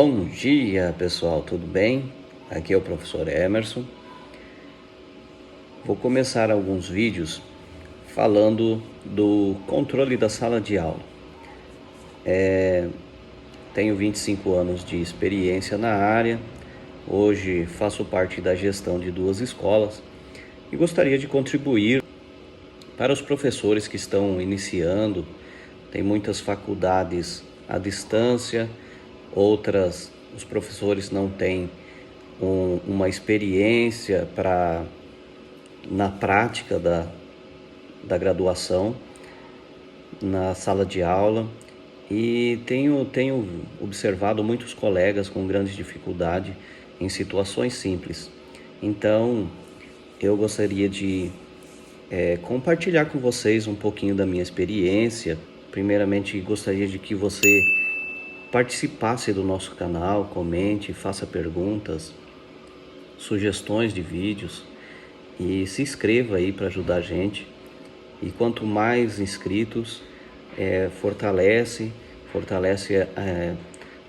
Bom dia, pessoal, tudo bem? Aqui é o professor Emerson. Vou começar alguns vídeos falando do controle da sala de aula. Tenho 25 anos de experiência na área, hoje faço parte da gestão de 2 escolas e gostaria de contribuir para os professores que estão iniciando. Tem muitas faculdades à distância, outras os professores não têm uma experiência na prática da graduação, na sala de aula, e tenho observado muitos colegas com grande dificuldade em situações simples. Então, eu gostaria de compartilhar com vocês um pouquinho da minha experiência. Primeiramente, gostaria de que você participasse do nosso canal, comente, faça perguntas, sugestões de vídeos e se inscreva aí para ajudar a gente. E quanto mais inscritos, fortalece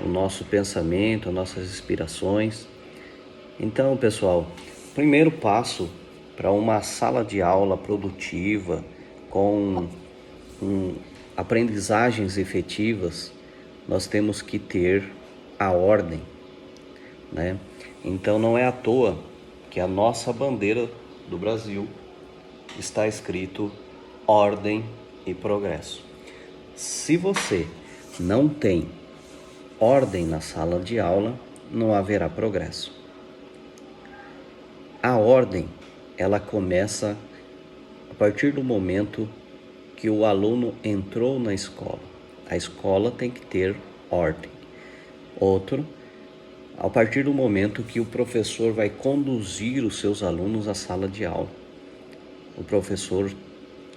o nosso pensamento, as nossas inspirações. Então, pessoal, primeiro passo para uma sala de aula produtiva, com aprendizagens efetivas, nós temos que ter a ordem, né? Então não é à toa que a nossa bandeira do Brasil está escrito ordem e progresso. Se você não tem ordem na sala de aula, não haverá progresso. A ordem, ela começa a partir do momento que o aluno entrou na escola. A escola tem que ter ordem. Outro, a partir do momento que o professor vai conduzir os seus alunos à sala de aula. O professor,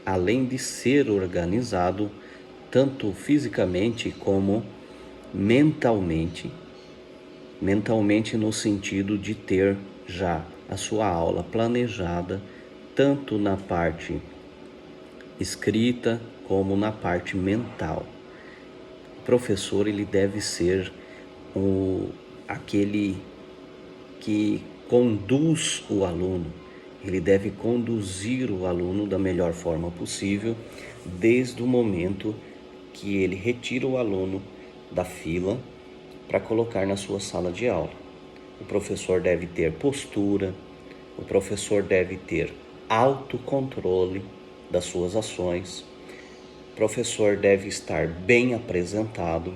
além de ser organizado, tanto fisicamente como mentalmente no sentido de ter já a sua aula planejada, tanto na parte escrita como na parte mental. O professor, ele deve ser aquele que conduz o aluno. Ele deve conduzir o aluno da melhor forma possível, desde o momento que ele retira o aluno da fila para colocar na sua sala de aula. O professor deve ter postura, o professor deve ter autocontrole das suas ações, o professor deve estar bem apresentado,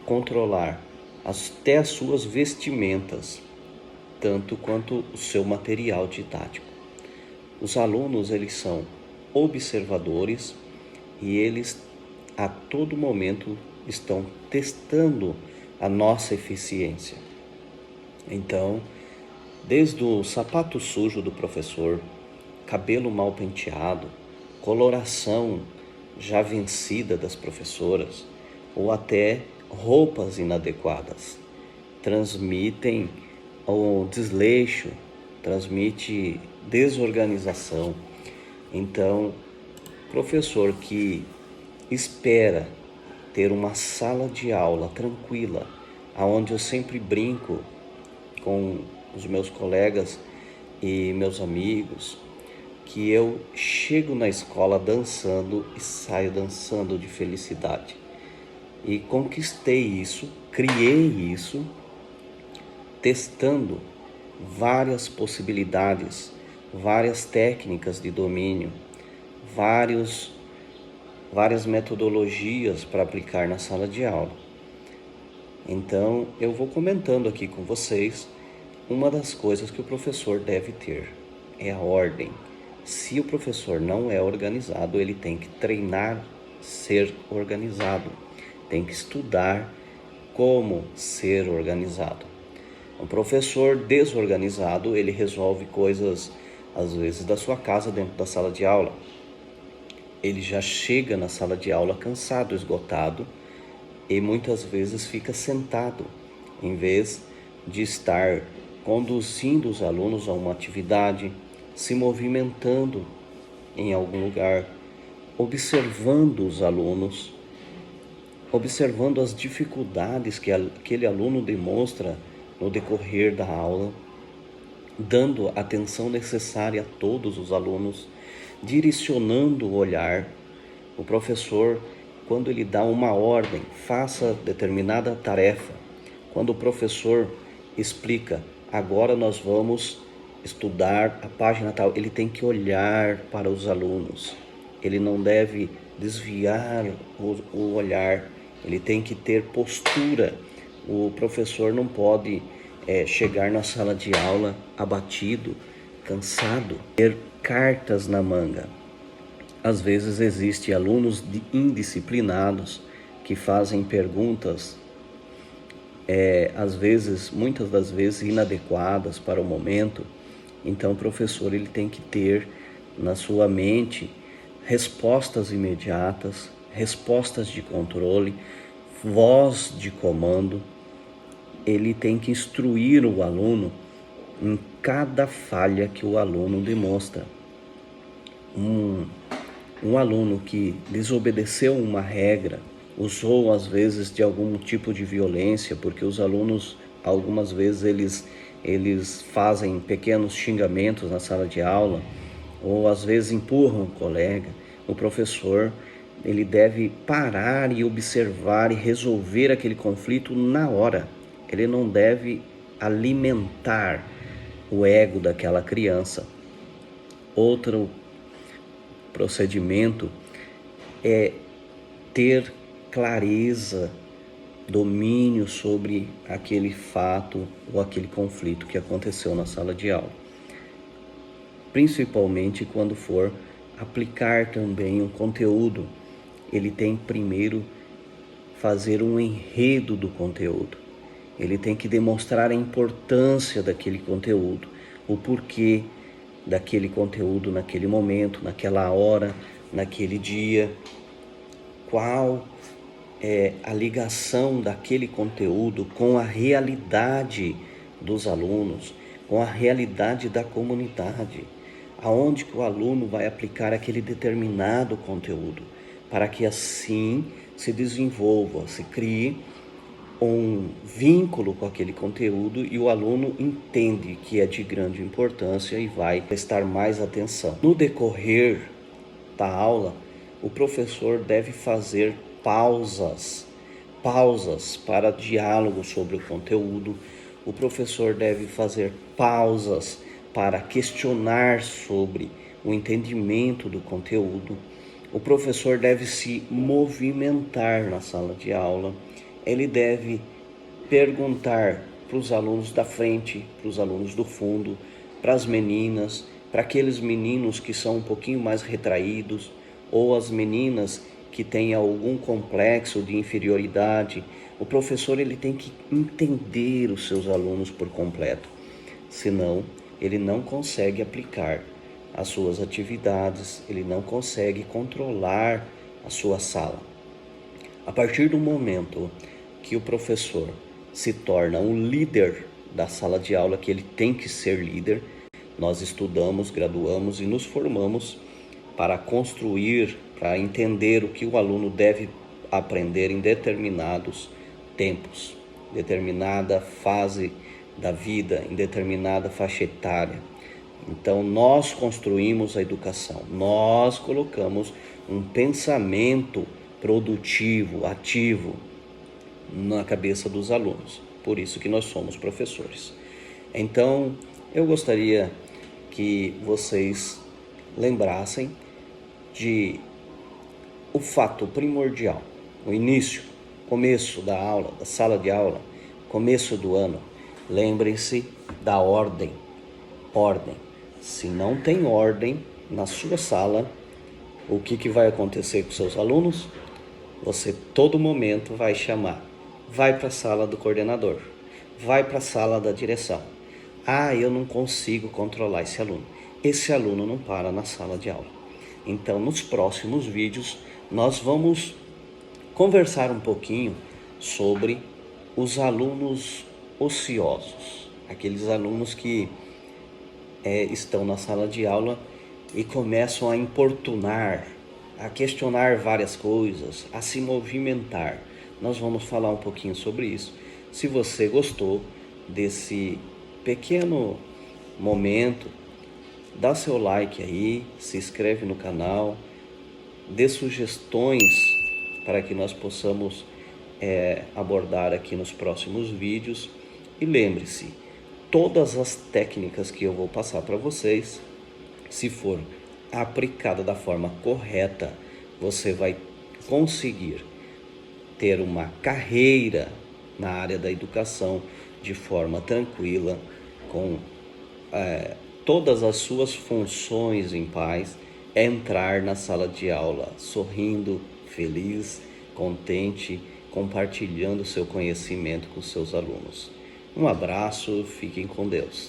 controlar até as suas vestimentas, tanto quanto o seu material didático. Os alunos, eles são observadores e eles a todo momento estão testando a nossa eficiência. Então, desde o sapato sujo do professor, cabelo mal penteado, coloração já vencida das professoras, ou até roupas inadequadas, transmitem o desleixo, transmite desorganização. Então, professor que espera ter uma sala de aula tranquila, aonde eu sempre brinco com os meus colegas e meus amigos, que eu chego na escola dançando e saio dançando de felicidade. E conquistei isso, criei isso, testando várias possibilidades, várias técnicas de domínio, várias metodologias para aplicar na sala de aula. Então, eu vou comentando aqui com vocês uma das coisas que o professor deve ter, é a ordem. Se o professor não é organizado, ele tem que treinar ser organizado, tem que estudar como ser organizado. Um professor desorganizado, ele resolve coisas, às vezes, da sua casa dentro da sala de aula. Ele já chega na sala de aula cansado, esgotado, e muitas vezes fica sentado, em vez de estar conduzindo os alunos a uma atividade, se movimentando em algum lugar, observando os alunos, observando as dificuldades que aquele aluno demonstra no decorrer da aula, dando a atenção necessária a todos os alunos, direcionando o olhar. O professor, quando ele dá uma ordem, faça determinada tarefa. Quando o professor explica, agora nós vamos estudar a página tal, ele tem que olhar para os alunos. Ele não deve desviar o olhar, ele tem que ter postura. O professor não pode chegar na sala de aula abatido, cansado, ter cartas na manga. Às vezes existem alunos indisciplinados que fazem perguntas, muitas das vezes inadequadas para o momento. Então o professor ele tem que ter na sua mente respostas imediatas, respostas de controle, voz de comando. Ele tem que instruir o aluno em cada falha que o aluno demonstra. Um aluno que desobedeceu uma regra, usou às vezes de algum tipo de violência, porque os alunos algumas vezes eles fazem pequenos xingamentos na sala de aula, ou às vezes empurram o colega. O professor ele deve parar e observar e resolver aquele conflito na hora. Ele não deve alimentar o ego daquela criança. Outro procedimento é ter clareza, domínio sobre aquele fato ou aquele conflito que aconteceu na sala de aula. Principalmente quando for aplicar também um conteúdo, ele tem primeiro fazer um enredo do conteúdo. Ele tem que demonstrar a importância daquele conteúdo, o porquê daquele conteúdo naquele momento, naquela hora, naquele dia, qual é a ligação daquele conteúdo com a realidade dos alunos, com a realidade da comunidade, aonde que o aluno vai aplicar aquele determinado conteúdo, para que assim se desenvolva, se crie um vínculo com aquele conteúdo e o aluno entende que é de grande importância e vai prestar mais atenção. No decorrer da aula, o professor deve fazer pausas para diálogo sobre o conteúdo. O professor deve fazer pausas para questionar sobre o entendimento do conteúdo. O professor deve se movimentar na sala de aula. Ele deve perguntar para os alunos da frente, para os alunos do fundo, para as meninas, para aqueles meninos que são um pouquinho mais retraídos, ou as meninas que têm algum complexo de inferioridade. O professor ele tem que entender os seus alunos por completo, senão ele não consegue aplicar as suas atividades, ele não consegue controlar a sua sala. A partir do momento que o professor se torna um líder da sala de aula, que ele tem que ser líder, nós estudamos, graduamos e nos formamos para construir, para entender o que o aluno deve aprender em determinados tempos, determinada fase da vida, em determinada faixa etária. Então nós construímos a educação, nós colocamos um pensamento produtivo, ativo na cabeça dos alunos. Por isso que nós somos professores. Então eu gostaria que vocês lembrassem de o fato primordial, o início, começo da aula, da sala de aula, começo do ano. Lembrem-se da ordem. Se não tem ordem na sua sala, o que vai acontecer com seus alunos? Você todo momento vai chamar, vai para a sala do coordenador, vai para a sala da direção. Eu não consigo controlar esse aluno. Esse aluno não para na sala de aula. Então, nos próximos vídeos, nós vamos conversar um pouquinho sobre os alunos ociosos, aqueles alunos que estão na sala de aula e começam a importunar, a questionar várias coisas, a se movimentar. nós vamos falar um pouquinho sobre isso. Se você gostou desse pequeno momento, dá seu like aí, se inscreve no canal, dê sugestões para que nós possamos abordar aqui nos próximos vídeos. E lembre-se, todas as técnicas que eu vou passar para vocês, se for aplicada da forma correta, você vai conseguir ter uma carreira na área da educação de forma tranquila, com todas as suas funções em paz, entrar na sala de aula sorrindo, feliz, contente, compartilhando seu conhecimento com seus alunos. Um abraço, fiquem com Deus.